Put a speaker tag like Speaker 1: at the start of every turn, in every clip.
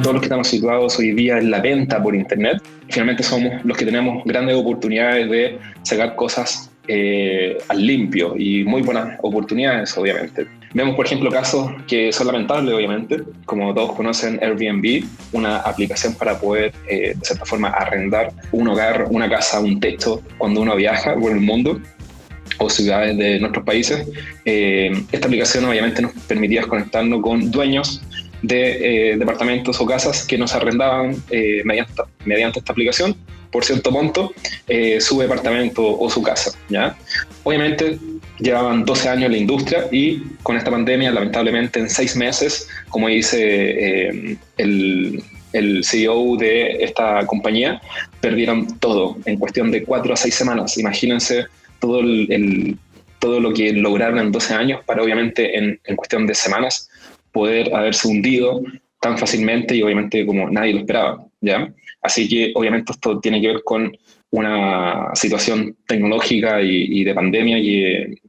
Speaker 1: todos los que estamos situados hoy día en la venta por Internet, finalmente somos los que tenemos grandes oportunidades de sacar cosas al limpio y muy buenas oportunidades, obviamente. Vemos, por ejemplo, casos que son lamentables, obviamente, como todos conocen Airbnb, una aplicación para poder, de cierta forma, arrendar un hogar, una casa, un techo cuando uno viaja por el mundo o ciudades de nuestros países. Esta aplicación obviamente nos permitía conectarnos con dueños de departamentos o casas que nos arrendaban mediante esta aplicación por cierto monto su departamento o su casa, ¿ya? Obviamente llevaban 12 años en la industria y con esta pandemia, lamentablemente, en 6 meses, como dice el CEO de esta compañía, perdieron todo en cuestión de 4 a 6 semanas. Imagínense todo todo lo que lograron en 12 años para, obviamente, en cuestión de semanas, poder haberse hundido tan fácilmente y obviamente como nadie lo esperaba, ¿ya? Así que obviamente esto tiene que ver con una situación tecnológica y de pandemia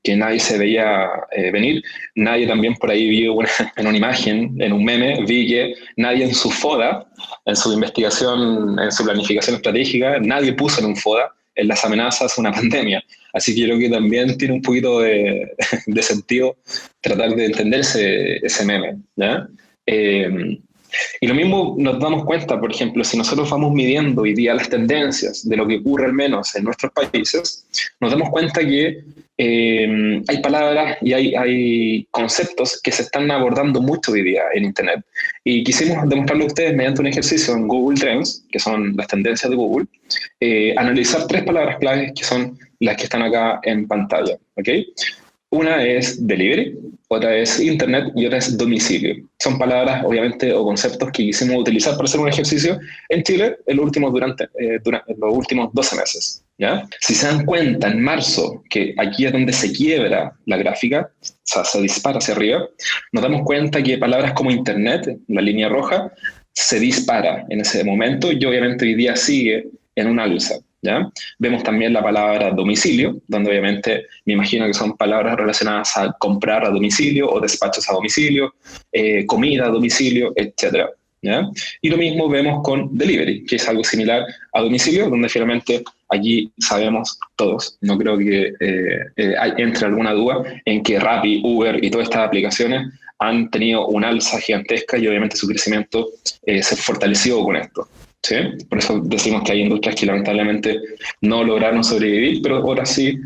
Speaker 1: que nadie se veía venir. Nadie también por ahí vio en una imagen, en un meme, vi que nadie en su FODA, en su investigación, en su planificación estratégica, nadie puso en un FODA en las amenazas una pandemia. Así que creo que también tiene un poquito de sentido tratar de entender ese meme, ¿ya? Y lo mismo nos damos cuenta, por ejemplo, si nosotros vamos midiendo hoy día las tendencias de lo que ocurre al menos en nuestros países, nos damos cuenta que hay palabras y hay conceptos que se están abordando mucho hoy día en Internet. Y quisimos demostrarlo a ustedes mediante un ejercicio en Google Trends, que son las tendencias de Google, analizar 3 palabras claves que son las que están acá en pantalla, ¿ok? Una es delivery, otra es internet y otra es domicilio. Son palabras, obviamente, o conceptos que quisimos utilizar para hacer un ejercicio en Chile durante los últimos 12 meses, ¿ya? Si se dan cuenta, en marzo, que aquí es donde se quiebra la gráfica, o sea, se dispara hacia arriba, nos damos cuenta que palabras como internet, la línea roja, se dispara en ese momento y obviamente hoy día sigue en un alza, ¿ya? Vemos también la palabra domicilio, donde obviamente me imagino que son palabras relacionadas a comprar a domicilio o despachos a domicilio, comida a domicilio, etc., ¿ya? Y lo mismo vemos con delivery, que es algo similar a domicilio, donde finalmente allí sabemos todos, no creo que entre alguna duda en que Rappi, Uber y todas estas aplicaciones han tenido un alza gigantesca y obviamente su crecimiento se fortaleció con esto. ¿Sí? Por eso decimos que hay industrias que lamentablemente no lograron sobrevivir, pero ahora sí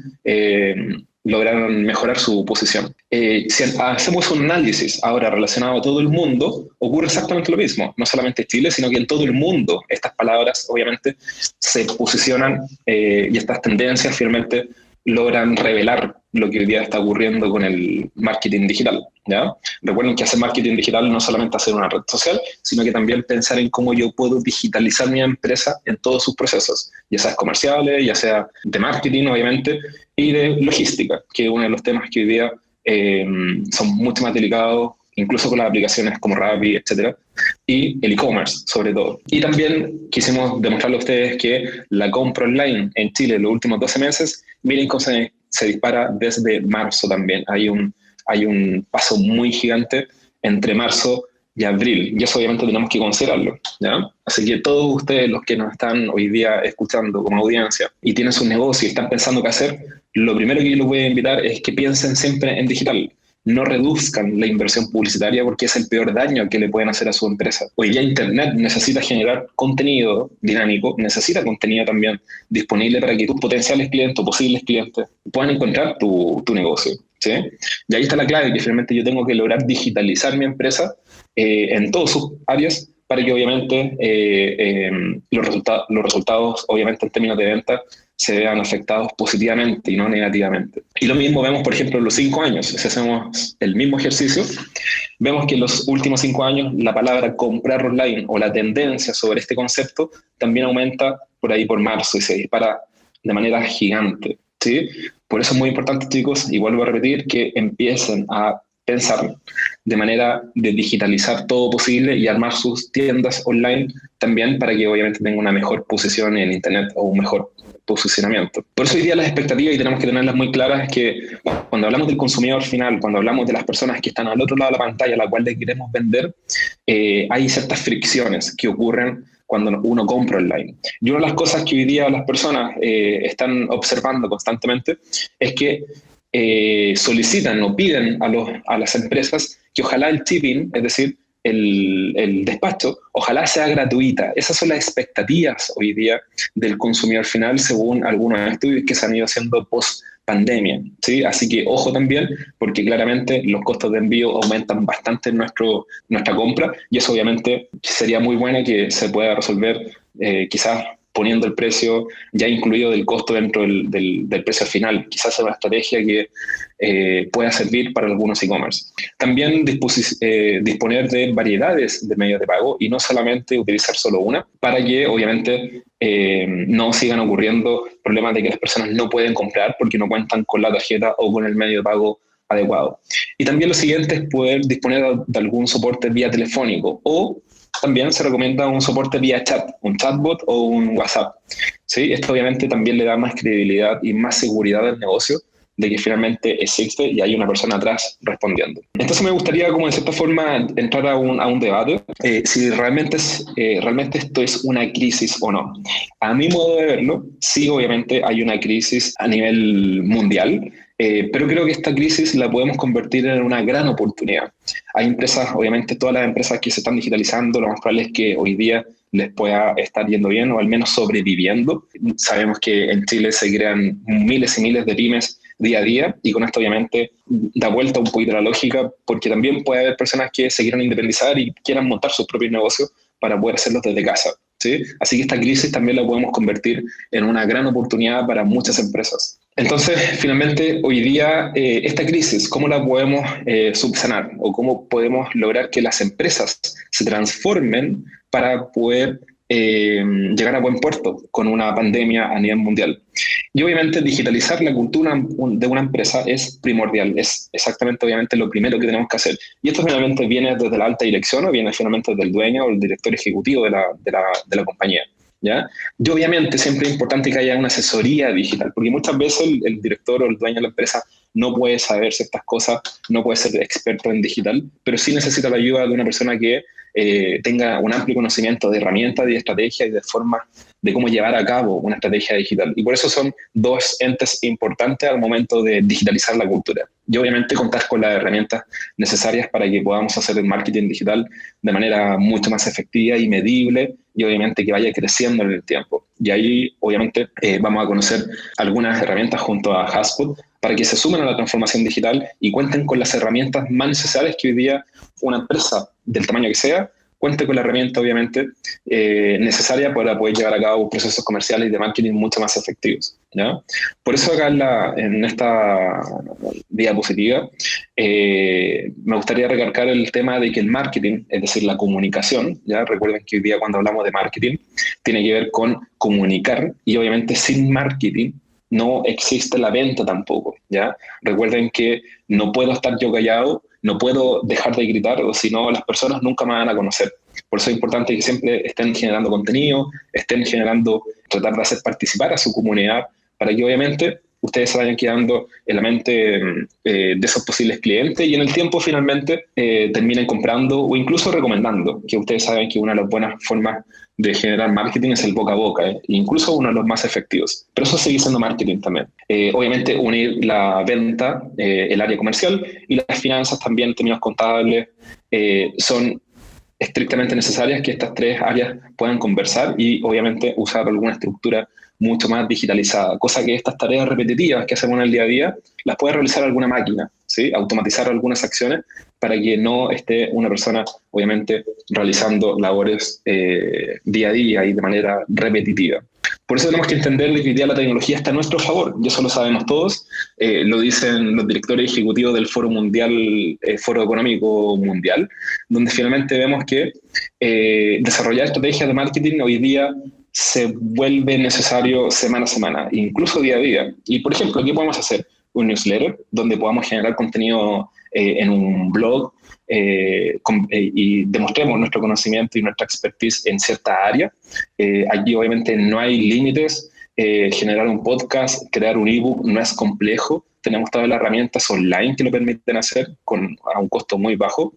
Speaker 1: lograron mejorar su posición. Si hacemos un análisis ahora relacionado a todo el mundo, ocurre exactamente lo mismo, no solamente en Chile, sino que en todo el mundo estas palabras obviamente se posicionan y estas tendencias finalmente logran revelar lo que hoy día está ocurriendo con el marketing digital, ¿ya? Recuerden que hacer marketing digital no solamente hacer una red social, sino que también pensar en cómo yo puedo digitalizar mi empresa en todos sus procesos, ya sea comerciales, ya sea de marketing, obviamente, y de logística, que es uno de los temas que hoy día son mucho más delicados, incluso con las aplicaciones como Rappi, etcétera, y el e-commerce, sobre todo. Y también quisimos demostrarle a ustedes que la compra online en Chile en los últimos 12 meses, miren cómo se dispara desde marzo también. Hay un paso muy gigante entre marzo y abril, y eso obviamente tenemos que considerarlo, ¿ya? Así que todos ustedes, los que nos están hoy día escuchando como audiencia y tienen su negocio y están pensando qué hacer, lo primero que yo les voy a invitar es que piensen siempre en digital. No reduzcan la inversión publicitaria porque es el peor daño que le pueden hacer a su empresa. Hoy día Internet necesita generar contenido dinámico, necesita contenido también disponible para que tus potenciales clientes o posibles clientes puedan encontrar tu negocio, ¿sí? Y ahí está la clave, que finalmente yo tengo que lograr digitalizar mi empresa en todas sus áreas para que obviamente los resultados, obviamente en términos de venta, se vean afectados positivamente y no negativamente. Y lo mismo vemos, por ejemplo, en los 5 años. Si hacemos el mismo ejercicio, vemos que en los últimos 5 años la palabra comprar online o la tendencia sobre este concepto también aumenta por ahí por marzo y se dispara de manera gigante, ¿sí? Por eso es muy importante, chicos, y vuelvo a repetir, que empiecen a pensar de manera de digitalizar todo posible y armar sus tiendas online también para que obviamente tengan una mejor posición en Internet o un mejor posicionamiento. Por eso hoy día las expectativas, y tenemos que tenerlas muy claras, es que cuando hablamos del consumidor final, cuando hablamos de las personas que están al otro lado de la pantalla a la cual le queremos vender, hay ciertas fricciones que ocurren cuando uno compra online. Y una de las cosas que hoy día las personas están observando constantemente es que solicitan o piden a las empresas que ojalá el shipping, es decir, el despacho, ojalá sea gratuita. Esas son las expectativas hoy día del consumidor final según algunos estudios que se han ido haciendo post pandemia, ¿sí? Así que ojo también, porque claramente los costos de envío aumentan bastante en nuestra compra, y eso obviamente sería muy bueno que se pueda resolver quizás poniendo el precio ya incluido del costo dentro del precio final. Quizás sea una estrategia que pueda servir para algunos e-commerce. También disponer de variedades de medios de pago y no solamente utilizar solo una, para que obviamente no sigan ocurriendo problemas de que las personas no pueden comprar porque no cuentan con la tarjeta o con el medio de pago adecuado. Y también lo siguiente es poder disponer de algún soporte vía telefónico, o también se recomienda un soporte vía chat, un chatbot o un WhatsApp, ¿sí? Esto obviamente también le da más credibilidad y más seguridad al negocio de que finalmente existe y hay una persona atrás respondiendo. Entonces me gustaría, como de cierta forma, entrar a un debate si realmente esto es una crisis o no. A mi modo de verlo, sí, obviamente hay una crisis a nivel mundial, pero creo que esta crisis la podemos convertir en una gran oportunidad. Hay empresas, obviamente todas las empresas que se están digitalizando, lo más probable es que hoy día les pueda estar yendo bien o al menos sobreviviendo. Sabemos que en Chile se crean miles y miles de pymes día a día, y con esto obviamente da vuelta un poquito la lógica, porque también puede haber personas que se quieran independizar y quieran montar sus propios negocios para poder hacerlos desde casa, ¿sí? Así que esta crisis también la podemos convertir en una gran oportunidad para muchas empresas. Entonces, finalmente, hoy día, esta crisis, ¿cómo la podemos subsanar? ¿O cómo podemos lograr que las empresas se transformen para poder llegar a buen puerto con una pandemia a nivel mundial? Y obviamente digitalizar la cultura de una empresa es primordial, es exactamente obviamente lo primero que tenemos que hacer. Y esto finalmente viene desde la alta dirección o viene finalmente del dueño o el director ejecutivo de la compañía, ¿ya? Y obviamente siempre es importante que haya una asesoría digital, porque muchas veces el director o el dueño de la empresa no puede saber ciertas cosas, no puede ser experto en digital, pero sí necesita la ayuda de una persona que tenga un amplio conocimiento de herramientas, de estrategias y de formas de cómo llevar a cabo una estrategia digital. Y por eso son dos entes importantes al momento de digitalizar la cultura. Y obviamente contar con las herramientas necesarias para que podamos hacer el marketing digital de manera mucho más efectiva y medible, y obviamente que vaya creciendo en el tiempo. Y ahí obviamente vamos a conocer algunas herramientas junto a HubSpot para que se sumen a la transformación digital y cuenten con las herramientas más necesarias que hoy día una empresa del tamaño que sea cuente con la herramienta, obviamente, necesaria para poder llevar a cabo procesos comerciales y de marketing mucho más efectivos, ¿ya? Por eso acá en esta diapositiva me gustaría recalcar el tema de que el marketing, es decir, la comunicación, ¿ya? Recuerden que hoy día cuando hablamos de marketing tiene que ver con comunicar, y obviamente sin marketing no existe la venta tampoco, ¿ya? Recuerden que no puedo estar yo callado, no puedo dejar de gritar, o si no, las personas nunca me van a conocer. Por eso es importante que siempre estén generando contenido, tratar de hacer participar a su comunidad, para que obviamente ustedes se vayan quedando en la mente de esos posibles clientes, y en el tiempo finalmente terminen comprando o incluso recomendando, que ustedes saben que una de las buenas formas de generar marketing es el boca a boca, incluso uno de los más efectivos. Pero eso sigue siendo marketing también. Obviamente unir la venta, el área comercial y las finanzas también en términos contables son estrictamente necesarias, que estas tres áreas puedan conversar y obviamente usar alguna estructura mucho más digitalizada, cosa que estas tareas repetitivas que hacemos en el día a día las puede realizar alguna máquina, ¿sí? Automatizar algunas acciones para que no esté una persona, obviamente, realizando labores día a día y de manera repetitiva. Por eso tenemos que entender que hoy día la tecnología está a nuestro favor, y eso lo sabemos todos, lo dicen los directores ejecutivos del Foro Mundial, Foro Económico Mundial, donde finalmente vemos que desarrollar estrategias de marketing hoy día se vuelve necesario semana a semana, incluso día a día. Y, por ejemplo, ¿qué podemos hacer? Un newsletter donde podamos generar contenido en un blog y demostremos nuestro conocimiento y nuestra expertise en cierta área. Aquí obviamente no hay límites generar un podcast, crear un ebook no es complejo. Tenemos todas las herramientas online que lo permiten hacer a un costo muy bajo.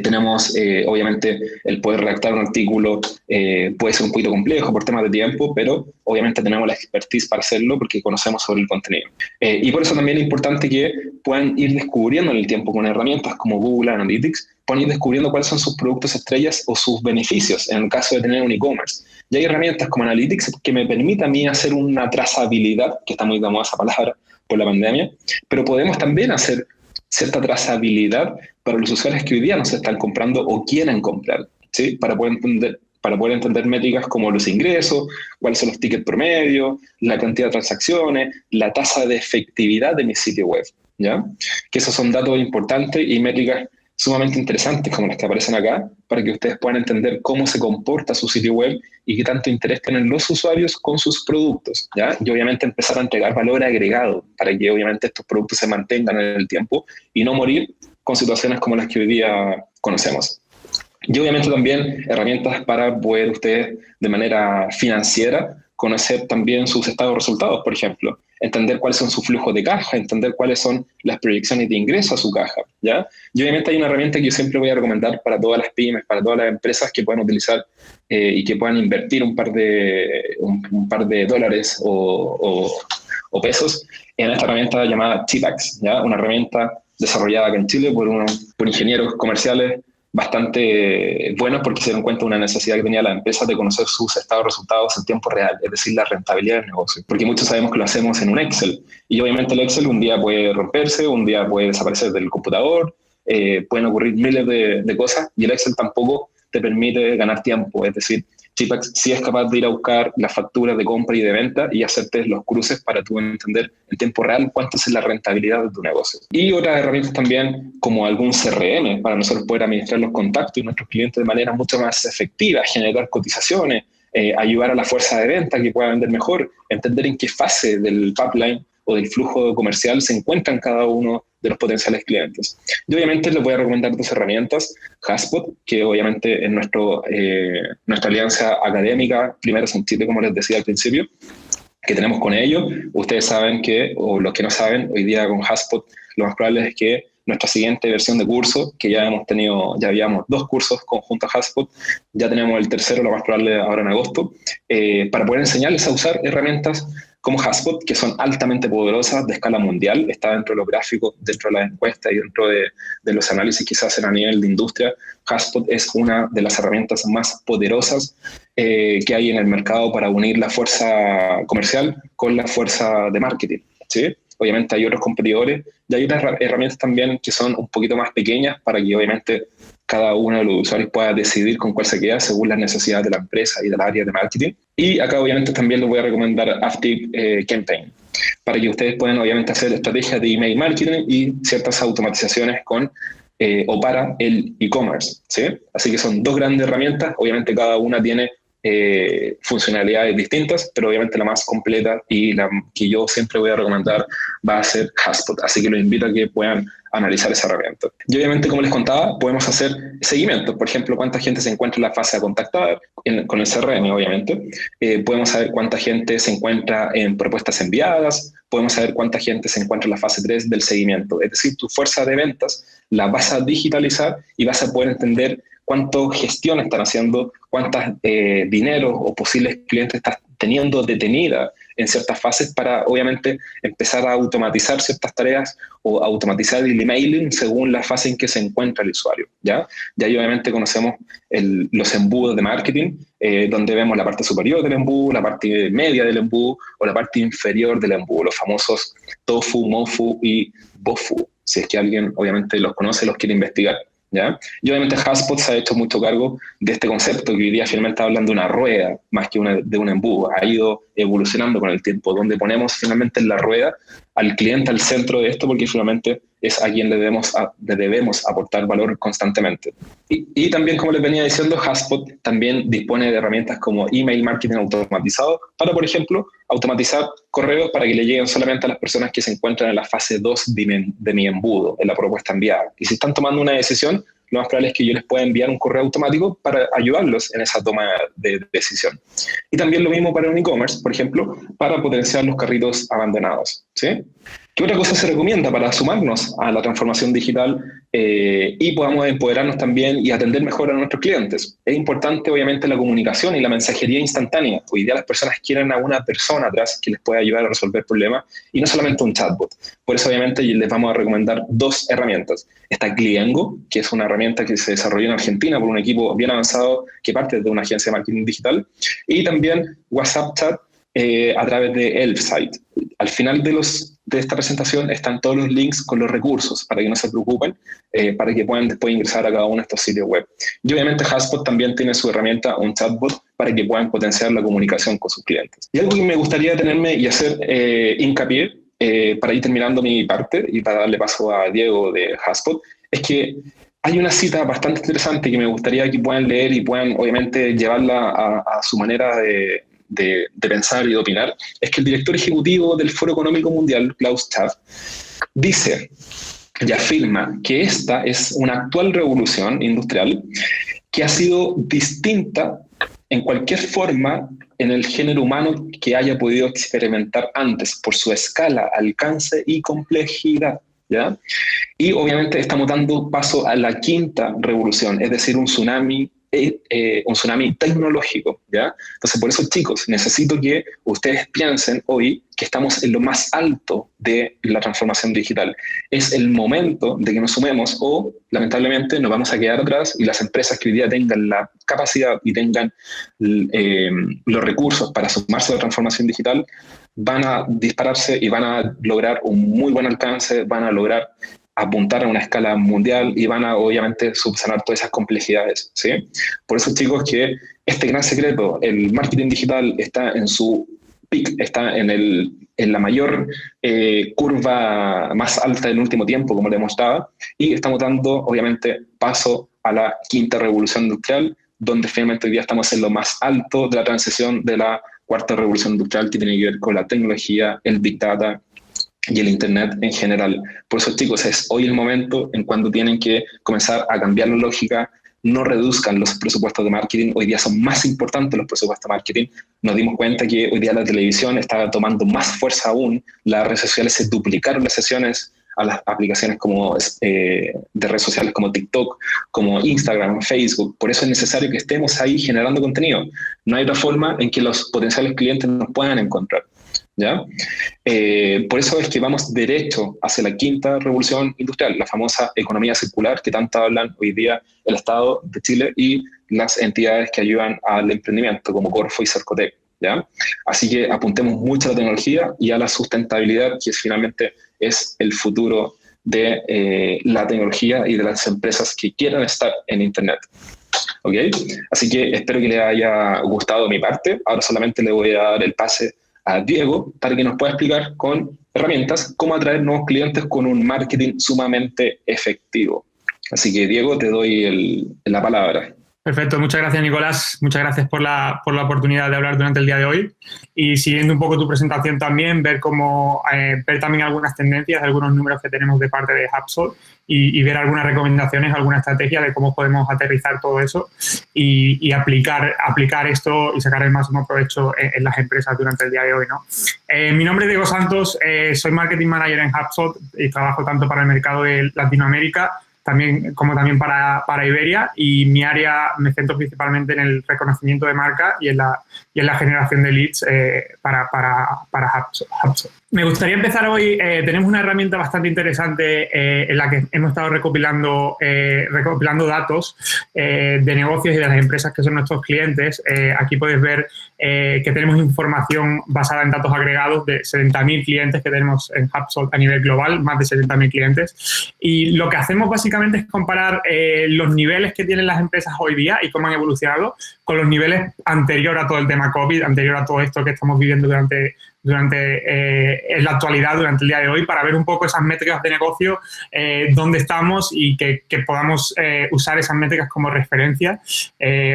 Speaker 1: Tenemos, obviamente, el poder redactar un artículo puede ser un poquito complejo por temas de tiempo, pero obviamente tenemos la expertise para hacerlo porque conocemos sobre el contenido. Y por eso también es importante que puedan ir descubriendo en el tiempo con herramientas como Google Analytics, puedan ir descubriendo cuáles son sus productos estrellas o sus beneficios en el caso de tener un e-commerce. Y hay herramientas como Analytics que me permiten a mí hacer una trazabilidad, que está muy de moda esa palabra por la pandemia, pero podemos también hacer cierta trazabilidad para los usuarios que hoy día nos están comprando o quieren comprar, ¿sí? Para poder entender métricas como los ingresos, cuáles son los tickets promedio, la cantidad de transacciones, la tasa de efectividad de mi sitio web, ¿ya? Que esos son datos importantes y métricas sumamente interesantes como las que aparecen acá, para que ustedes puedan entender cómo se comporta su sitio web y qué tanto interés tienen los usuarios con sus productos, ¿ya? Y obviamente empezar a entregar valor agregado para que obviamente estos productos se mantengan en el tiempo y no morir con situaciones como las que hoy día conocemos. Y obviamente también herramientas para poder ustedes de manera financiera conocer también sus estados de resultados, por ejemplo, entender cuáles son sus flujos de caja, entender cuáles son las proyecciones de ingreso a su caja, ¿ya? Y obviamente hay una herramienta que yo siempre voy a recomendar para todas las pymes, para todas las empresas que puedan utilizar y que puedan invertir un par de dólares o pesos en esta herramienta llamada TPAX, ¿ya? Una herramienta desarrollada acá en Chile por ingenieros comerciales bastante buenos porque se dieron cuenta de una necesidad que tenía la empresa de conocer sus estados de resultados en tiempo real, es decir, la rentabilidad del negocio. Porque muchos sabemos que lo hacemos en un Excel y obviamente el Excel un día puede romperse, un día puede desaparecer del computador, pueden ocurrir miles de cosas y el Excel tampoco te permite ganar tiempo, es decir, TPAX sí es capaz de ir a buscar las facturas de compra y de venta y hacerte los cruces para tú entender en tiempo real cuánto es la rentabilidad de tu negocio. Y otras herramientas también como algún CRM para nosotros poder administrar los contactos y nuestros clientes de manera mucho más efectiva, generar cotizaciones, ayudar a la fuerza de venta que pueda vender mejor, entender en qué fase del pipeline o del flujo comercial se encuentran cada uno de los potenciales clientes. Yo obviamente les voy a recomendar dos herramientas, HubSpot, que obviamente es nuestra alianza académica, primero en Chile, como les decía al principio, que tenemos con ellos. Ustedes saben que, o los que no saben, hoy día con HubSpot lo más probable es que nuestra siguiente versión de curso, que ya habíamos 2 cursos conjuntos a HubSpot, ya tenemos el tercero, lo más probable ahora en agosto, para poder enseñarles a usar herramientas como HubSpot, que son altamente poderosas de escala mundial, está dentro de los gráficos, dentro de las encuestas y dentro de los análisis que se hacen a nivel de industria. HubSpot es una de las herramientas más poderosas que hay en el mercado para unir la fuerza comercial con la fuerza de marketing, ¿sí? Obviamente hay otros competidores y hay otras herramientas también que son un poquito más pequeñas para que obviamente cada uno de los usuarios pueda decidir con cuál se queda según las necesidades de la empresa y del área de marketing. Y acá obviamente también les voy a recomendar Active Campaign para que ustedes puedan obviamente hacer estrategias de email marketing y ciertas automatizaciones con o para el e-commerce, ¿sí? Así que son 2 grandes herramientas, obviamente cada una tiene funcionalidades distintas, pero obviamente la más completa y la que yo siempre voy a recomendar va a ser HubSpot, así que los invito a que puedan analizar esa herramienta. Y obviamente, como les contaba, podemos hacer seguimientos, por ejemplo, cuánta gente se encuentra en la fase de contactar, con el CRM, obviamente. Podemos saber cuánta gente se encuentra en propuestas enviadas, podemos saber cuánta gente se encuentra en la fase 3 del seguimiento. Es decir, tu fuerza de ventas la vas a digitalizar y vas a poder entender cuánto gestión están haciendo, cuántos dineros o posibles clientes estás teniendo detenida en ciertas fases para, obviamente, empezar a automatizar ciertas tareas o automatizar el emailing según la fase en que se encuentra el usuario, ¿ya? Ya ahí, obviamente, conocemos los embudos de marketing, donde vemos la parte superior del embudo, la parte media del embudo o la parte inferior del embudo, los famosos tofu, mofu y bofu, si es que alguien, obviamente, los conoce, los quiere investigar, ¿ya? Y obviamente HubSpot se ha hecho mucho cargo de este concepto que hoy día finalmente está hablando de una rueda más que de un embudo. Ha ido evolucionando con el tiempo, donde ponemos finalmente en la rueda al cliente al centro de esto porque finalmente es a quien le debemos aportar valor constantemente. Y también, como les venía diciendo, HubSpot también dispone de herramientas como email marketing automatizado para, por ejemplo, automatizar correos para que le lleguen solamente a las personas que se encuentran en la fase 2 de mi embudo, en la propuesta enviada. Y si están tomando una decisión, lo más probable es que yo les pueda enviar un correo automático para ayudarlos en esa toma de decisión. Y también lo mismo para un e-commerce, por ejemplo, para potenciar los carritos abandonados, ¿sí? ¿Qué otra cosa se recomienda para sumarnos a la transformación digital y podamos empoderarnos también y atender mejor a nuestros clientes? Es importante, obviamente, la comunicación y la mensajería instantánea. Hoy día las personas quieren a una persona atrás que les pueda ayudar a resolver problemas y no solamente un chatbot. Por eso, obviamente, les vamos a recomendar 2 herramientas. Está Cliengo, que es una herramienta que se desarrolló en Argentina por un equipo bien avanzado que parte de una agencia de marketing digital, y también WhatsApp Chat a través de Elfsight. Al final de esta presentación están todos los links con los recursos para que no se preocupen, para que puedan después ingresar a cada uno de estos sitios web. Y obviamente HubSpot también tiene su herramienta, un chatbot, para que puedan potenciar la comunicación con sus clientes. Y algo que me gustaría detenerme y hacer hincapié, para ir terminando mi parte y para darle paso a Diego de HubSpot, es que hay una cita bastante interesante que me gustaría que puedan leer y puedan obviamente llevarla a su manera de pensar y de opinar. Es que el director ejecutivo del Foro Económico Mundial, Klaus Schwab, dice y afirma que esta es una actual revolución industrial que ha sido distinta en cualquier forma en el género humano que haya podido experimentar antes por su escala, alcance y complejidad, ¿ya? Y obviamente estamos dando paso a la 5ª revolución, es decir, un tsunami tecnológico, ¿ya? Entonces, por eso, chicos, necesito que ustedes piensen hoy que estamos en lo más alto de la transformación digital. Es el momento de que nos sumemos o, lamentablemente, nos vamos a quedar atrás y las empresas que hoy día tengan la capacidad y tengan los recursos para sumarse a la transformación digital van a dispararse y van a lograr un muy buen alcance, van a lograr apuntar a una escala mundial y van a obviamente subsanar todas esas complejidades, ¿sí? Por eso, chicos, que este gran secreto, el marketing digital está en su peak, está en la mayor curva más alta del último tiempo, como le mostraba, y estamos dando obviamente paso a la 5ª revolución industrial, donde finalmente hoy día estamos en lo más alto de la transición de la 4ª revolución industrial, que tiene que ver con la tecnología, el Big Data y el Internet en general. Por eso, chicos, es hoy el momento en cuando tienen que comenzar a cambiar la lógica. No reduzcan los presupuestos de marketing. Hoy día son más importantes los presupuestos de marketing. Nos dimos cuenta que hoy día la televisión está tomando más fuerza aún. Las redes sociales se duplicaron las sesiones a las aplicaciones como de redes sociales como TikTok, como Instagram, Facebook. Por eso es necesario que estemos ahí generando contenido. No hay otra forma en que los potenciales clientes nos puedan encontrar, ¿ya? Por eso es que vamos derecho hacia la 5ª revolución industrial, la famosa economía circular que tanto hablan hoy día el Estado de Chile y las entidades que ayudan al emprendimiento como Corfo y Cercotec, ¿ya? Así que apuntemos mucho a la tecnología y a la sustentabilidad, que finalmente es el futuro de la tecnología y de las empresas que quieran estar en Internet. ¿Ok? Así que espero que les haya gustado mi parte. Ahora solamente le voy a dar el pase a Diego para que nos pueda explicar con herramientas cómo atraer nuevos clientes con un marketing sumamente efectivo. Así que, Diego, te doy la palabra.
Speaker 2: Perfecto, muchas gracias, Nicolás. Muchas gracias por la oportunidad de hablar durante el día de hoy. Y siguiendo un poco tu presentación también, ver también algunas tendencias, algunos números que tenemos de parte de HubSpot y ver algunas recomendaciones, alguna estrategia de cómo podemos aterrizar todo eso y aplicar esto y sacar el máximo provecho en las empresas durante el día de hoy, ¿no? Mi nombre es Diego Santos, soy Marketing Manager en HubSpot y trabajo tanto para el mercado de Latinoamérica como también para Iberia, y mi área me centro principalmente en el reconocimiento de marca y en la generación de leads para HubSpot. Me gustaría empezar hoy, tenemos una herramienta bastante interesante en la que hemos estado recopilando datos de negocios y de las empresas que son nuestros clientes. Aquí podéis ver que tenemos información basada en datos agregados de 70.000 clientes que tenemos en HubSpot a nivel global, más de 70.000 clientes. Y lo que hacemos básicamente es comparar los niveles que tienen las empresas hoy día y cómo han evolucionado con los niveles anterior a todo el tema COVID, anterior a todo esto que estamos viviendo durante en la actualidad, durante el día de hoy, para ver un poco esas métricas de negocio, dónde estamos y que podamos usar esas métricas como referencia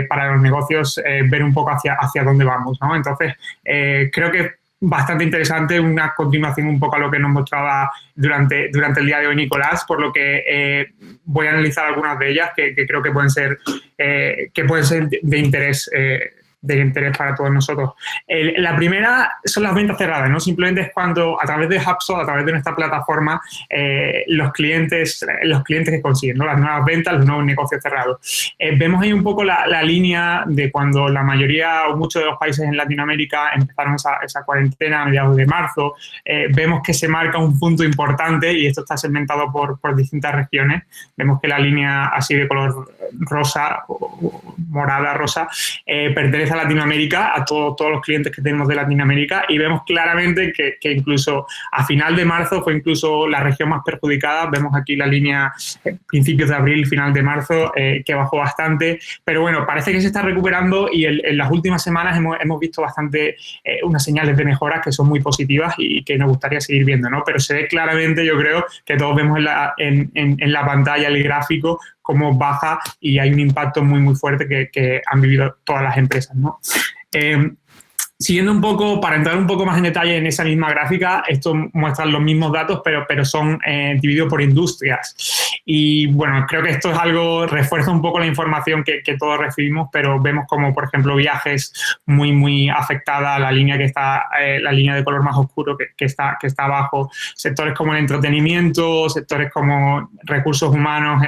Speaker 2: para los negocios, ver un poco hacia dónde vamos, ¿no? Entonces, creo que bastante interesante, una continuación un poco a lo que nos mostraba durante el día de hoy Nicolás, por lo que voy a analizar algunas de ellas que creo que pueden ser de interés para todos nosotros. La primera son las ventas cerradas, ¿no? Simplemente es cuando a través de HubSpot, a través de nuestra plataforma, los clientes que consiguen, ¿no? Las nuevas ventas, los nuevos negocios cerrados. Vemos ahí un poco la línea de cuando la mayoría o muchos de los países en Latinoamérica empezaron esa cuarentena a mediados de marzo. Vemos que se marca un punto importante y esto está segmentado por distintas regiones. Vemos que la línea así de color rosa, o morada, rosa, pertenece a Latinoamérica, a todos los clientes que tenemos de Latinoamérica, y vemos claramente que incluso a final de marzo fue incluso la región más perjudicada. Vemos aquí la línea principios de abril, final de marzo, que bajó bastante, pero bueno, parece que se está recuperando y en las últimas semanas hemos visto bastante unas señales de mejora que son muy positivas y que nos gustaría seguir viendo, ¿no? Pero se ve claramente, yo creo, que todos vemos en la pantalla el gráfico cómo baja y hay un impacto muy, muy fuerte que han vivido todas las empresas, ¿no? Siguiendo un poco, para entrar un poco más en detalle en esa misma gráfica, esto muestra los mismos datos, pero son divididos por industrias. Y bueno, creo que esto es algo, refuerza un poco la información que todos recibimos, pero vemos como, por ejemplo, viajes muy, muy afectada, la línea la línea de color más oscuro que está abajo. Sectores como el entretenimiento, sectores como recursos humanos,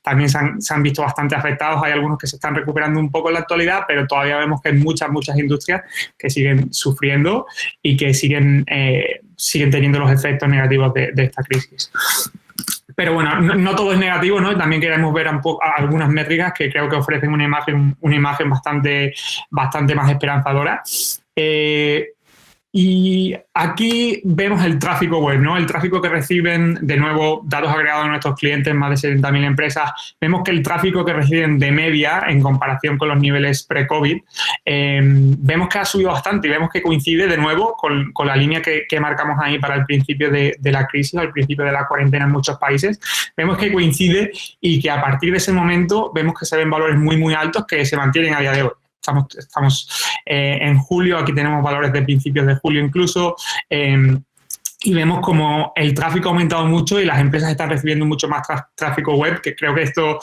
Speaker 2: también se han visto bastante afectados. Hay algunos que se están recuperando un poco en la actualidad, pero todavía vemos que hay muchas industrias que siguen sufriendo y que siguen teniendo los efectos negativos de esta crisis. Pero bueno, no todo es negativo, ¿no? También queremos ver algunas métricas que creo que ofrecen una imagen bastante más esperanzadora. Y aquí vemos el tráfico web, ¿no? El tráfico que reciben, de nuevo, datos agregados de nuestros clientes, más de 70.000 empresas. Vemos que el tráfico que reciben de media, en comparación con los niveles pre-COVID, vemos que ha subido bastante y vemos que coincide de nuevo con la línea que marcamos ahí para el principio de la crisis, al principio de la cuarentena en muchos países. Vemos que coincide y que a partir de ese momento vemos que se ven valores muy, muy altos que se mantienen a día de hoy. Estamos en julio, aquí tenemos valores de principios de julio incluso, y vemos como el tráfico ha aumentado mucho y las empresas están recibiendo mucho más tráfico web, que creo que esto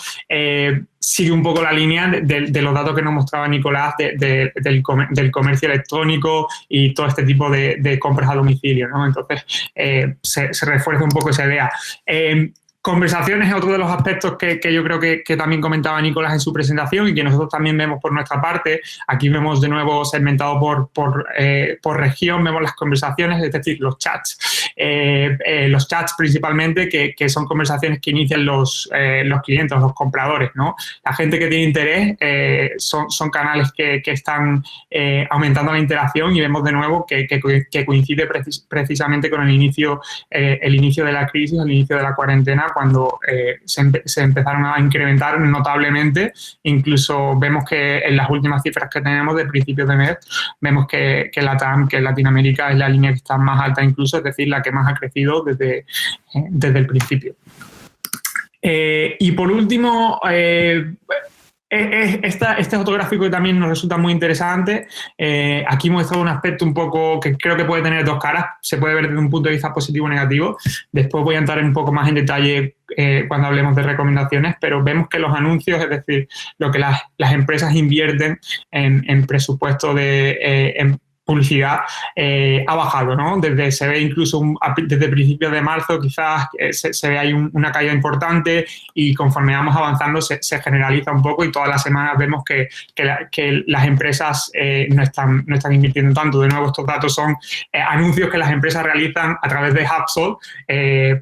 Speaker 2: sigue un poco la línea de los datos que nos mostraba Nicolás del comercio electrónico y todo este tipo de compras a domicilio, ¿no? Entonces, se refuerza un poco esa idea. Conversaciones es otro de los aspectos que yo creo que también comentaba Nicolás en su presentación y que nosotros también vemos por nuestra parte. Aquí vemos de nuevo segmentado por región, vemos las conversaciones, es decir, los chats. Los chats principalmente, que son conversaciones que inician los clientes, los compradores, ¿no? La gente que tiene interés son canales que están aumentando la interacción y vemos de nuevo que coincide precisamente con el inicio de la crisis, el inicio de la cuarentena, cuando se empezaron a incrementar notablemente. Incluso vemos que en las últimas cifras que tenemos de principios de mes, vemos que la TAM, que Latinoamérica, es la línea que está más alta incluso, es decir, la que más ha crecido desde el principio. Y por último, este otro gráfico que también nos resulta muy interesante. Aquí muestra un aspecto un poco que creo que puede tener dos caras. Se puede ver desde un punto de vista positivo o negativo. Después voy a entrar un poco más en detalle cuando hablemos de recomendaciones, pero vemos que los anuncios, es decir, lo que las empresas invierten en presupuesto en publicidad, ha bajado, ¿no? Se ve incluso desde principios de marzo quizás se ve ahí una caída importante y conforme vamos avanzando se generaliza un poco y todas las semanas vemos que las empresas no están invirtiendo tanto. De nuevo, estos datos son anuncios que las empresas realizan a través de HubSpot,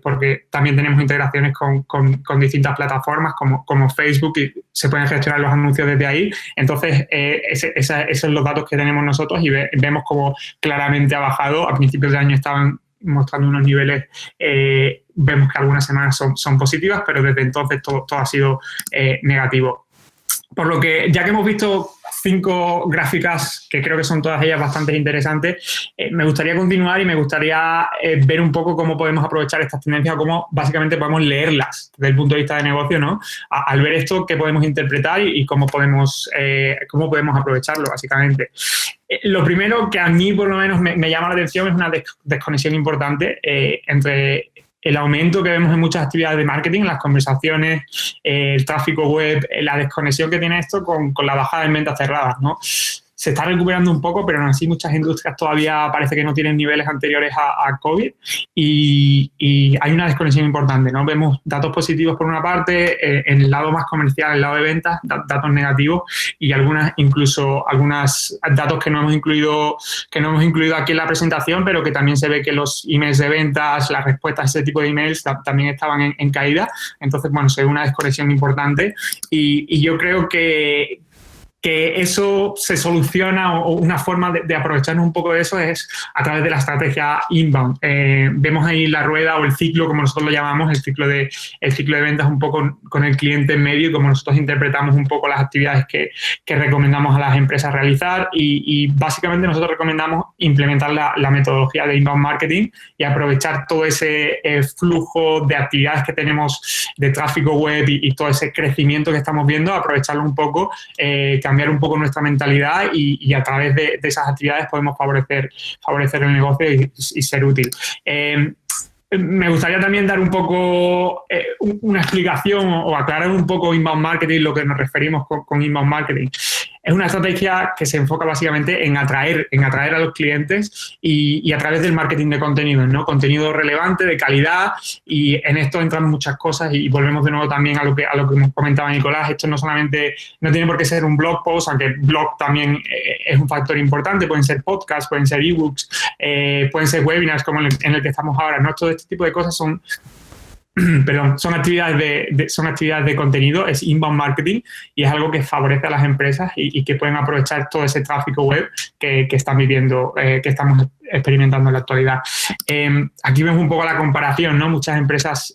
Speaker 2: porque también tenemos integraciones con distintas plataformas como Facebook y se pueden gestionar los anuncios desde ahí. Entonces, esos son los datos que tenemos nosotros y vemos como claramente ha bajado. A principios de año estaban mostrando unos niveles, vemos que algunas semanas son positivas, pero desde entonces todo ha sido negativo. Por lo que, ya que hemos visto 5 gráficas que creo que son todas ellas bastante interesantes. Me gustaría continuar y me gustaría ver un poco cómo podemos aprovechar estas tendencias o cómo básicamente podemos leerlas desde el punto de vista de negocio, ¿no? Al ver esto, qué podemos interpretar y cómo podemos aprovecharlo, básicamente. Lo primero que a mí, por lo menos, me llama la atención es una desconexión importante entre el aumento que vemos en muchas actividades de marketing, las conversaciones, el tráfico web, la desconexión que tiene esto con la bajada en ventas cerradas, ¿no? Se está recuperando un poco, pero aún así muchas industrias todavía parece que no tienen niveles anteriores a COVID y hay una desconexión importante, ¿no? Vemos datos positivos por una parte, en el lado más comercial, el lado de ventas, datos negativos y algunos datos que no hemos incluido aquí en la presentación, pero que también se ve que los emails de ventas, las respuestas a ese tipo de emails también estaban en caída. Entonces, bueno, se ve una desconexión importante y yo creo que eso se soluciona o una forma de aprovecharnos un poco de eso es a través de la estrategia inbound. Vemos ahí la rueda o el ciclo, como nosotros lo llamamos, el ciclo de ventas un poco con el cliente en medio y como nosotros interpretamos un poco las actividades que recomendamos a las empresas realizar y básicamente nosotros recomendamos implementar la metodología de inbound marketing y aprovechar todo ese flujo de actividades que tenemos de tráfico web y todo ese crecimiento que estamos viendo, aprovecharlo un poco, cambiar un poco nuestra mentalidad y a través de esas actividades podemos favorecer el negocio y ser útil. Me gustaría también dar un poco una explicación o aclarar un poco inbound marketing, lo que nos referimos con inbound marketing. Es una estrategia que se enfoca básicamente en atraer a los clientes y a través del marketing de contenidos, ¿no? Contenido relevante, de calidad, y en esto entran muchas cosas y volvemos de nuevo también a lo que nos comentaba Nicolás. Esto no tiene por qué ser un blog post, aunque blog también es un factor importante, pueden ser podcasts, pueden ser ebooks, pueden ser webinars como en el que estamos ahora, ¿no? Todo este tipo de cosas son actividades de contenido, es inbound marketing y es algo que favorece a las empresas y que pueden aprovechar todo ese tráfico web que están viviendo, que estamos experimentando en la actualidad. Aquí vemos un poco la comparación, ¿no? Muchas empresas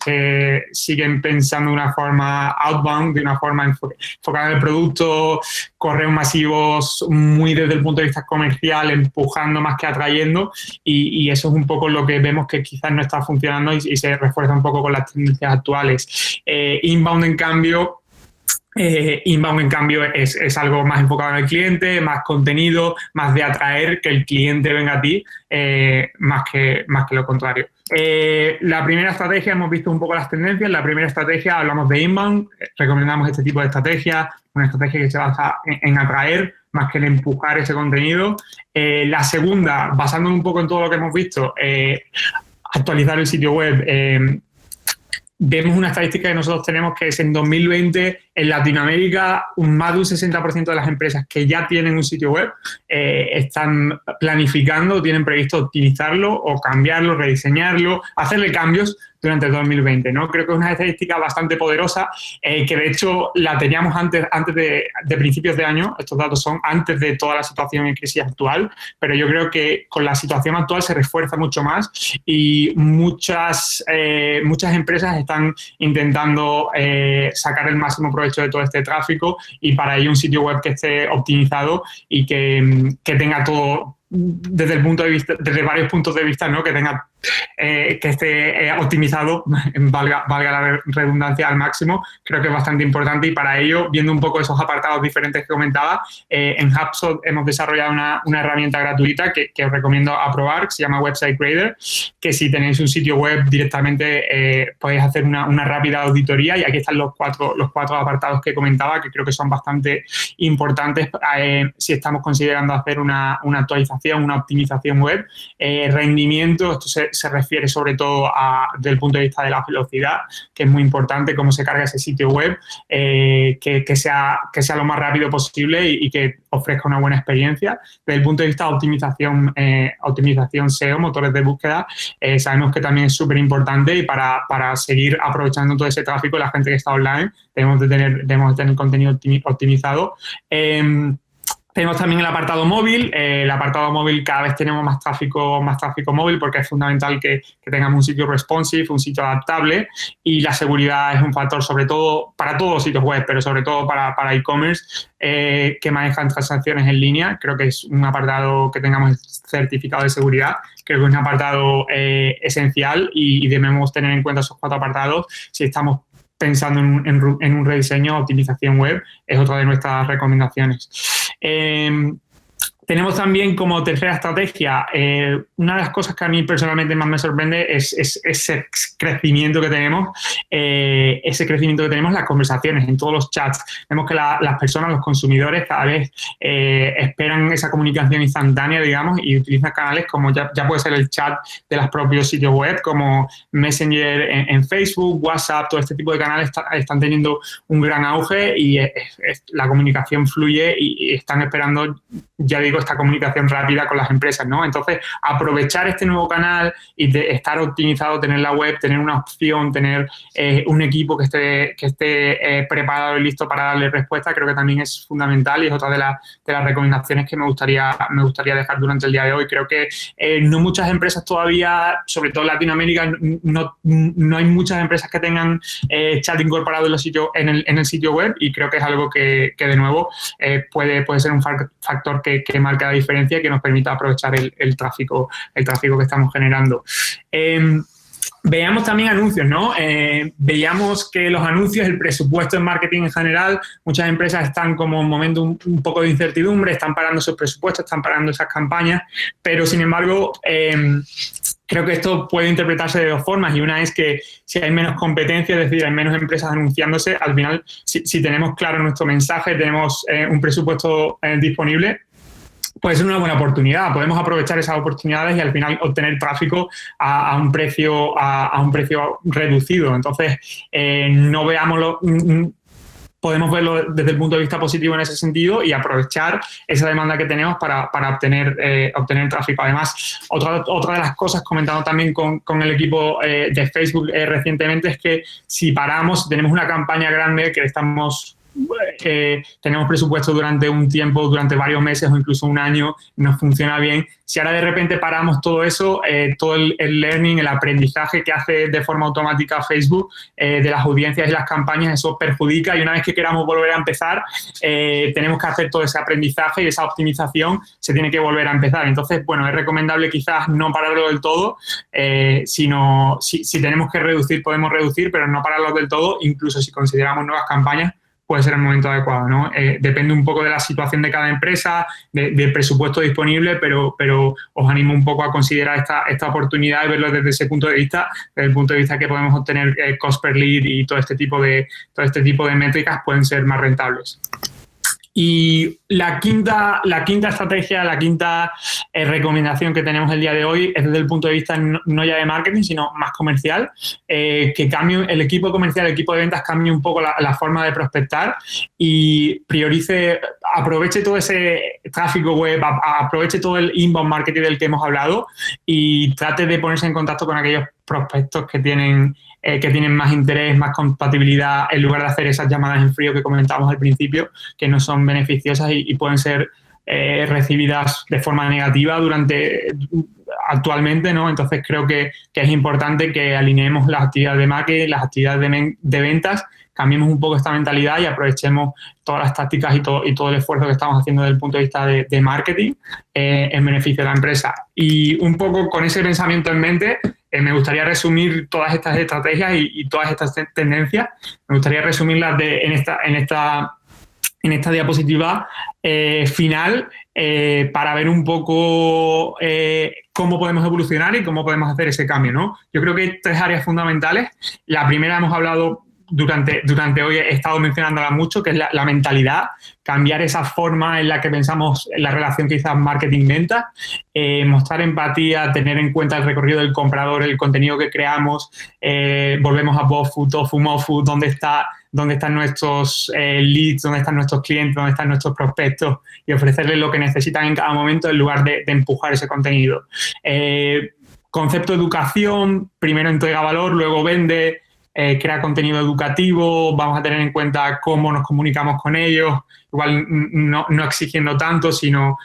Speaker 2: siguen pensando de una forma outbound, de una forma enfocada en el producto, correos masivos muy desde el punto de vista comercial, empujando más que atrayendo y eso es un poco lo que vemos que quizás no está funcionando y se refuerza un poco con las tendencias actuales. Inbound, en cambio, es algo más enfocado en el cliente, más contenido, más de atraer que el cliente venga a ti, más que lo contrario. La primera estrategia, hemos visto un poco las tendencias. La primera estrategia, hablamos de inbound, recomendamos este tipo de estrategia, una estrategia que se basa en atraer más que en empujar ese contenido. La segunda, basándonos un poco en todo lo que hemos visto, actualizar el sitio web. Vemos una estadística que nosotros tenemos que es en 2020 en Latinoamérica más de un 60% de las empresas que ya tienen un sitio web están planificando, tienen previsto optimizarlo o cambiarlo, rediseñarlo, hacerle cambios durante el 2020, ¿no? Creo que es una estadística bastante poderosa que de hecho la teníamos antes de principios de año. Estos datos son antes de toda la situación en crisis actual, pero yo creo que con la situación actual se refuerza mucho más y muchas empresas están intentando sacar el máximo provecho de todo este tráfico y para ello un sitio web que esté optimizado y que tenga todo desde varios puntos de vista, ¿no? Que esté optimizado, valga la redundancia, al máximo. Creo que es bastante importante y para ello, viendo un poco esos apartados diferentes que comentaba, en HubSpot hemos desarrollado una herramienta gratuita que os recomiendo aprobar, que se llama Website Grader, que si tenéis un sitio web directamente podéis hacer una rápida auditoría y aquí están los cuatro apartados que comentaba, que creo que son bastante importantes si estamos considerando hacer una actualización, una optimización web. Rendimiento, esto se refiere sobre todo desde el punto de vista de la velocidad, que es muy importante, cómo se carga ese sitio web, que sea lo más rápido posible y que ofrezca una buena experiencia. Desde el punto de vista de optimización SEO, motores de búsqueda, sabemos que también es súper importante y para seguir aprovechando todo ese tráfico, la gente que está online, debemos de tener contenido optimizado. Tenemos también el apartado móvil. El apartado móvil cada vez tenemos más tráfico móvil porque es fundamental que tengamos un sitio responsive, un sitio adaptable, y la seguridad es un factor sobre todo para todos los sitios web, pero sobre todo para e-commerce que manejan transacciones en línea. Creo que es un apartado que tengamos el certificado de seguridad. Creo que es un apartado esencial y debemos tener en cuenta esos 4 apartados si estamos pensando en un rediseño o optimización web. Es otra de nuestras recomendaciones. Tenemos también como tercera estrategia, una de las cosas que a mí personalmente más me sorprende es ese crecimiento que tenemos, las conversaciones en todos los chats. Vemos que las personas, los consumidores, cada vez esperan esa comunicación instantánea, digamos, y utilizan canales como ya puede ser el chat de los propios sitios web, como Messenger en Facebook, WhatsApp. Todo este tipo de canales están teniendo un gran auge y la comunicación fluye y están esperando, ya digo, esta comunicación rápida con las empresas, ¿no? Entonces, aprovechar este nuevo canal y de estar optimizado, tener la web, tener una opción, tener un equipo que esté preparado y listo para darle respuesta, creo que también es fundamental y es otra de las recomendaciones que me gustaría dejar durante el día de hoy. Creo que no muchas empresas todavía, sobre todo en Latinoamérica, no hay muchas empresas que tengan chat incorporado en el sitio web, y creo que es algo que de nuevo puede ser un factor que marca la diferencia y que nos permita aprovechar el tráfico que estamos generando. Veíamos también anuncios, ¿no? Veíamos que los anuncios, el presupuesto en marketing en general, muchas empresas están como en un momento un poco de incertidumbre, están parando sus presupuestos, están parando esas campañas, pero sin embargo creo que esto puede interpretarse de 2 formas, y una es que si hay menos competencia, es decir, hay menos empresas anunciándose, al final si tenemos claro nuestro mensaje, tenemos un presupuesto disponible, puede ser una buena oportunidad. Podemos aprovechar esas oportunidades y al final obtener tráfico a un precio reducido. Entonces, no veámoslo, podemos verlo desde el punto de vista positivo en ese sentido y aprovechar esa demanda que tenemos para obtener tráfico. Además, otra de las cosas, comentado también con el equipo de Facebook recientemente, es que si tenemos una campaña grande que tenemos presupuesto durante un tiempo, durante varios meses o incluso un año, nos funciona bien. Si ahora de repente paramos todo eso, todo el learning, el aprendizaje que hace de forma automática Facebook de las audiencias y las campañas, eso perjudica, y una vez que queramos volver a empezar, tenemos que hacer todo ese aprendizaje y esa optimización se tiene que volver a empezar. Entonces, bueno, es recomendable quizás no pararlo del todo, sino si tenemos que reducir, podemos reducir, pero no pararlo del todo, incluso si consideramos nuevas campañas, puede ser el momento adecuado, ¿no? Depende un poco de la situación de cada empresa, del presupuesto disponible, pero os animo un poco a considerar esta oportunidad y verlo desde ese punto de vista, desde el punto de vista que podemos obtener cost per lead y todo este tipo de métricas pueden ser más rentables. Y la quinta estrategia, la quinta recomendación que tenemos el día de hoy es desde el punto de vista no ya de marketing, sino más comercial, que cambie el equipo comercial, el equipo de ventas cambie un poco la forma de prospectar y aproveche todo ese tráfico web, aproveche todo el inbound marketing del que hemos hablado y trate de ponerse en contacto con aquellos prospectos que tienen más interés, más compatibilidad, en lugar de hacer esas llamadas en frío que comentábamos al principio, que no son beneficiosas y pueden ser recibidas de forma negativa actualmente, ¿no? Entonces creo que es importante que alineemos las actividades de marketing, las actividades de ventas, cambiemos un poco esta mentalidad y aprovechemos todas las tácticas y todo el esfuerzo que estamos haciendo desde el punto de vista de marketing en beneficio de la empresa. Y un poco con ese pensamiento en mente, me gustaría resumir todas estas estrategias y todas estas tendencias. Me gustaría resumirlas en esta diapositiva final para ver un poco cómo podemos evolucionar y cómo podemos hacer ese cambio, ¿no? Yo creo que hay 3 áreas fundamentales. La primera hemos hablado durante hoy, he estado mencionándola mucho, que es la mentalidad, cambiar esa forma en la que pensamos en la relación quizás marketing-venta, mostrar empatía, tener en cuenta el recorrido del comprador, el contenido que creamos, volvemos a BotFood, Tofu, MoFood, dónde están nuestros leads, dónde están nuestros clientes, dónde están nuestros prospectos y ofrecerles lo que necesitan en cada momento en lugar de empujar ese contenido. Concepto de educación, primero entrega valor, luego vende. crea contenido educativo, vamos a tener en cuenta cómo nos comunicamos con ellos, igual no exigiendo tanto, sino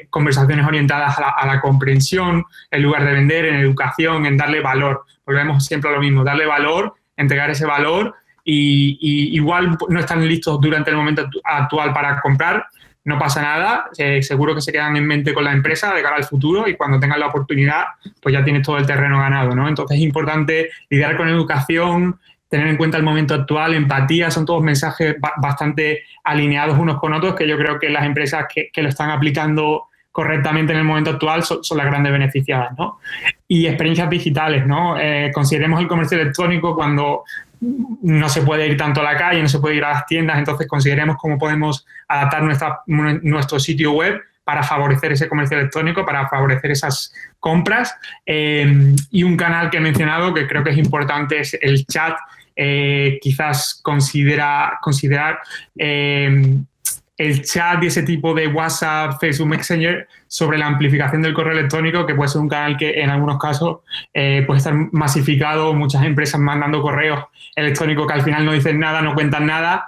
Speaker 2: conversaciones orientadas a la comprensión, en lugar de vender, en educación, en darle valor. Volvemos siempre a lo mismo, darle valor, entregar ese valor y igual no están listos durante el momento actual para comprar, no pasa nada, seguro que se quedan en mente con la empresa de cara al futuro y cuando tengan la oportunidad, pues ya tienes todo el terreno ganado, ¿no? Entonces es importante lidiar con educación, tener en cuenta el momento actual, empatía, son todos mensajes bastante alineados unos con otros que yo creo que las empresas que lo están aplicando correctamente en el momento actual son las grandes beneficiadas, ¿no? Y experiencias digitales, ¿no? Consideremos el comercio electrónico cuando no se puede ir tanto a la calle, no se puede ir a las tiendas, entonces consideremos cómo podemos adaptar nuestro sitio web para favorecer ese comercio electrónico, para favorecer esas compras. Y un canal que he mencionado que creo que es importante es el chat. Quizás considerar el chat y ese tipo de WhatsApp, Facebook Messenger sobre la amplificación del correo electrónico, que puede ser un canal que en algunos casos puede estar masificado, muchas empresas mandando correos electrónicos que al final no dicen nada, no cuentan nada,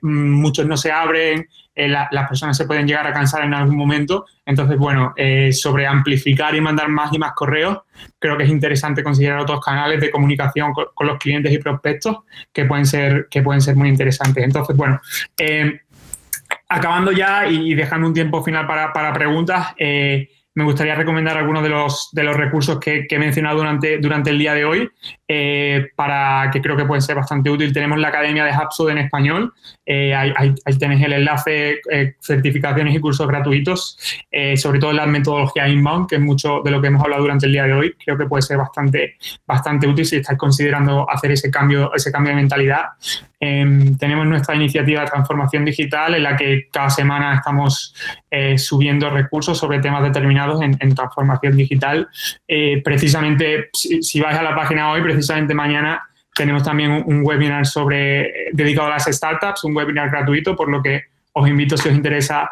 Speaker 2: muchos no se abren, las personas se pueden llegar a cansar en algún momento. Entonces, bueno, sobre amplificar y mandar más y más correos, creo que es interesante considerar otros canales de comunicación con los clientes y prospectos que pueden ser muy interesantes. Entonces, bueno, acabando ya y dejando un tiempo final para preguntas, me gustaría recomendar algunos de los recursos que he mencionado durante el día de hoy, para que creo que pueden ser bastante útiles. Tenemos la Academia de HubSpot en español, ahí tenéis el enlace, certificaciones y cursos gratuitos, sobre todo la metodología inbound, que es mucho de lo que hemos hablado durante el día de hoy. Creo que puede ser bastante útil si estáis considerando hacer ese cambio de mentalidad. Tenemos nuestra iniciativa de transformación digital, en la que cada semana estamos subiendo recursos sobre temas determinados en transformación digital. Precisamente, si vais a la página hoy, precisamente mañana tenemos también un webinar dedicado a las startups, un webinar gratuito, por lo que os invito, si os interesa,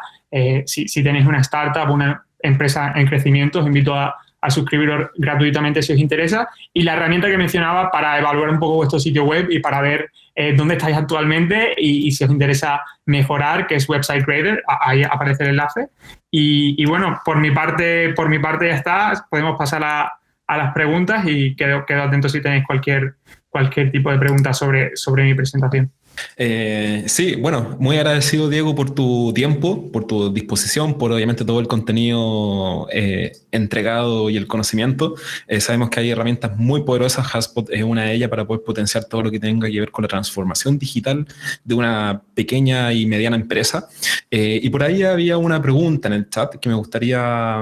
Speaker 2: si tenéis una startup, una empresa en crecimiento, os invito a suscribiros gratuitamente si os interesa. Y la herramienta que mencionaba para evaluar un poco vuestro sitio web y para ver dónde estáis actualmente y si os interesa mejorar, que es Website Creator, ahí aparece el enlace. Y bueno, por mi parte ya está. Podemos pasar a las preguntas y quedo atento si tenéis cualquier tipo de pregunta sobre mi presentación.
Speaker 3: Sí, bueno, muy agradecido, Diego, por tu tiempo, por tu disposición, por obviamente todo el contenido entregado y el conocimiento. Sabemos que hay herramientas muy poderosas, HubSpot es una de ellas para poder potenciar todo lo que tenga que ver con la transformación digital de una pequeña y mediana empresa. Y por ahí había una pregunta en el chat que me gustaría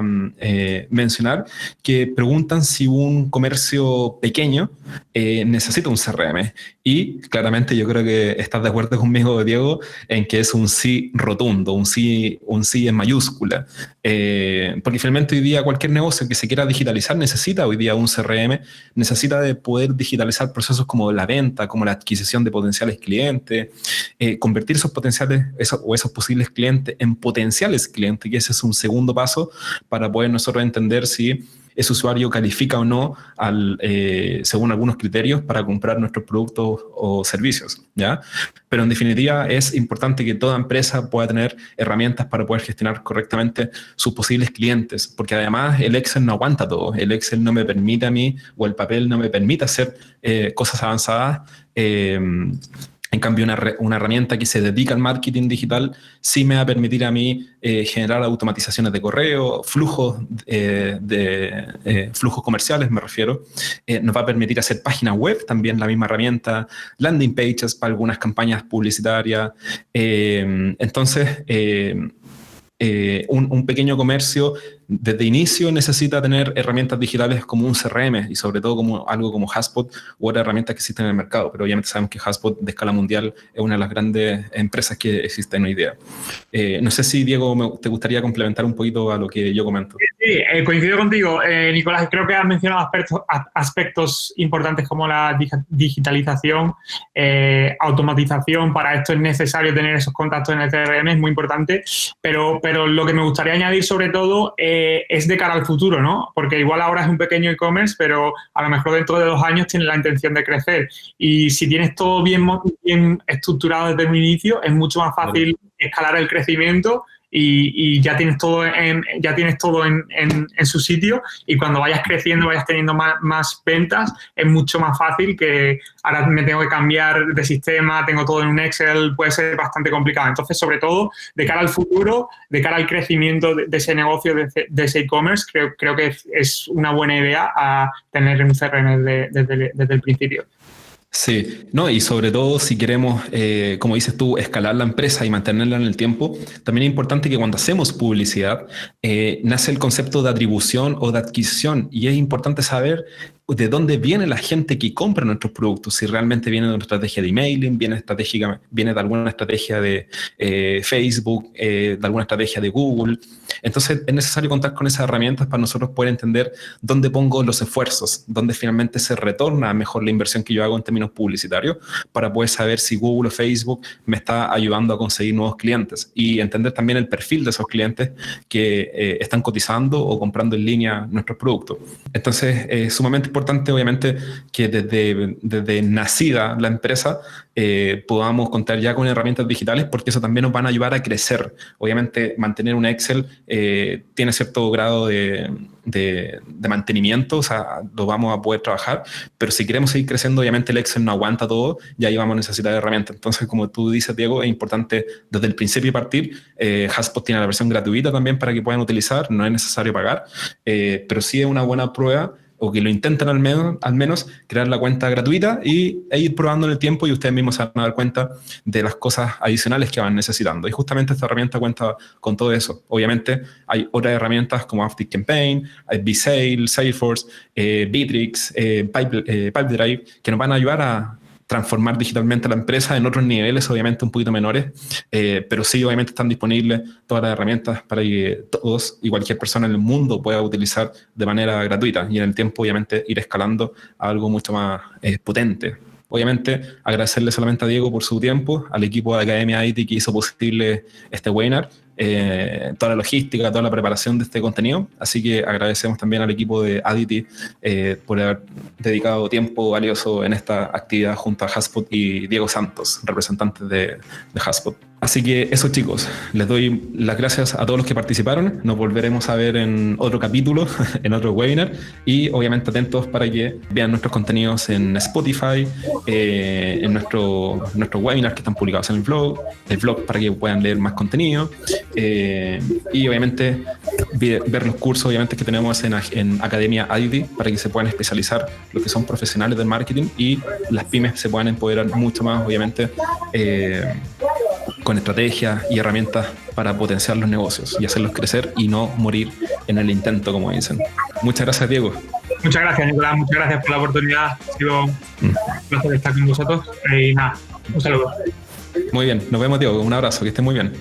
Speaker 3: mencionar, que preguntan si un comercio pequeño necesita un CRM. Y claramente yo creo que estás de acuerdo conmigo, Diego, en que es un sí rotundo, un sí en mayúscula. Porque finalmente hoy día cualquier negocio que se quiera digitalizar necesita hoy día un CRM, necesita de poder digitalizar procesos como la venta, como la adquisición de potenciales clientes, convertir esos posibles clientes en potenciales clientes, que ese es un segundo paso para poder nosotros entender si ese usuario califica o no según algunos criterios para comprar nuestros productos o servicios, ¿ya? Pero en definitiva es importante que toda empresa pueda tener herramientas para poder gestionar correctamente sus posibles clientes, porque además el Excel no aguanta todo. El Excel no me permite a mí, o el papel no me permite hacer cosas avanzadas. En cambio, una herramienta que se dedica al marketing digital sí me va a permitir a mí generar automatizaciones de correo, flujos comerciales, me refiero. Nos va a permitir hacer páginas web, también la misma herramienta, landing pages para algunas campañas publicitarias. Entonces, un pequeño comercio desde inicio necesita tener herramientas digitales como un CRM y sobre todo como algo como HubSpot u otras herramientas que existen en el mercado, pero obviamente sabemos que HubSpot de escala mundial es una de las grandes empresas que existen hoy día. No sé si, Diego, te gustaría complementar un poquito a lo que yo comento.
Speaker 2: Sí, coincido contigo, Nicolás. Creo que has mencionado aspectos importantes como la digitalización, automatización. Para esto es necesario tener esos contactos en el CRM, es muy importante, pero lo que me gustaría añadir sobre todo es es de cara al futuro, ¿no? Porque igual ahora es un pequeño e-commerce, pero a lo mejor dentro de 2 años tienes la intención de crecer. Y si tienes todo bien estructurado desde el inicio, es mucho más fácil escalar el crecimiento y ya tienes todo en su sitio, y cuando vayas creciendo, vayas teniendo más ventas, es mucho más fácil que ahora me tengo que cambiar de sistema, tengo todo en un Excel, puede ser bastante complicado. Entonces, sobre todo, de cara al futuro, de cara al crecimiento de ese negocio, de ese e-commerce, creo que es una buena idea a tener un CRM desde el principio.
Speaker 3: Sí, no, y sobre todo si queremos, como dices tú, escalar la empresa y mantenerla en el tiempo, también es importante que cuando hacemos publicidad, nace el concepto de atribución o de adquisición, y es importante saber de dónde viene la gente que compra nuestros productos, si realmente viene de una estrategia de emailing, viene de alguna estrategia de Facebook, de alguna estrategia de Google. Entonces es necesario contar con esas herramientas para nosotros poder entender dónde pongo los esfuerzos, dónde finalmente se retorna mejor la inversión que yo hago en términos publicitarios, para poder saber si Google o Facebook me está ayudando a conseguir nuevos clientes, y entender también el perfil de esos clientes que están cotizando o comprando en línea nuestros productos. Entonces es sumamente importante, obviamente, que desde nacida la empresa podamos contar ya con herramientas digitales, porque eso también nos van a ayudar a crecer. Obviamente, mantener un Excel tiene cierto grado de mantenimiento, o sea, lo vamos a poder trabajar, pero si queremos seguir creciendo, obviamente el Excel no aguanta todo, y ahí vamos a necesitar herramientas. Entonces, como tú dices, Diego, es importante desde el principio partir. HubSpot tiene la versión gratuita también para que puedan utilizar, no es necesario pagar, pero sí es una buena prueba, o que lo intenten al menos crear la cuenta gratuita e ir probando en el tiempo, y ustedes mismos se van a dar cuenta de las cosas adicionales que van necesitando. Y justamente esta herramienta cuenta con todo eso. Obviamente hay otras herramientas como ActiveCampaign, VSale, Salesforce, Bitrix, Pipedrive, que nos van a ayudar a transformar digitalmente la empresa en otros niveles, obviamente un poquito menores, pero sí, obviamente están disponibles todas las herramientas para que todos y cualquier persona en el mundo pueda utilizar de manera gratuita, y en el tiempo, obviamente, ir escalando a algo mucho más potente. Obviamente, agradecerle solamente a Diego por su tiempo, al equipo de Academia Adity que hizo posible este webinar, toda la logística, toda la preparación de este contenido. Así que agradecemos también al equipo de Adity por haber dedicado tiempo valioso en esta actividad junto a HubSpot y Diego Santos, representantes de HubSpot. Así que eso, chicos, les doy las gracias a todos los que participaron. Nos volveremos a ver en otro capítulo, en otro webinar, y obviamente atentos para que vean nuestros contenidos en Spotify, en nuestros webinars que están publicados en el blog para que puedan leer más contenido, y obviamente ver los cursos, obviamente, que tenemos en Academia Adity, para que se puedan especializar los que son profesionales del marketing, y las pymes se puedan empoderar mucho más, obviamente, con estrategias y herramientas para potenciar los negocios y hacerlos crecer y no morir en el intento, como dicen. Muchas gracias, Diego.
Speaker 2: Muchas gracias, Nicolás. Muchas gracias por la oportunidad. Ha sido un placer estar con vosotros. Y nada, un saludo.
Speaker 3: Muy bien. Nos vemos, Diego. Un abrazo. Que estés muy bien.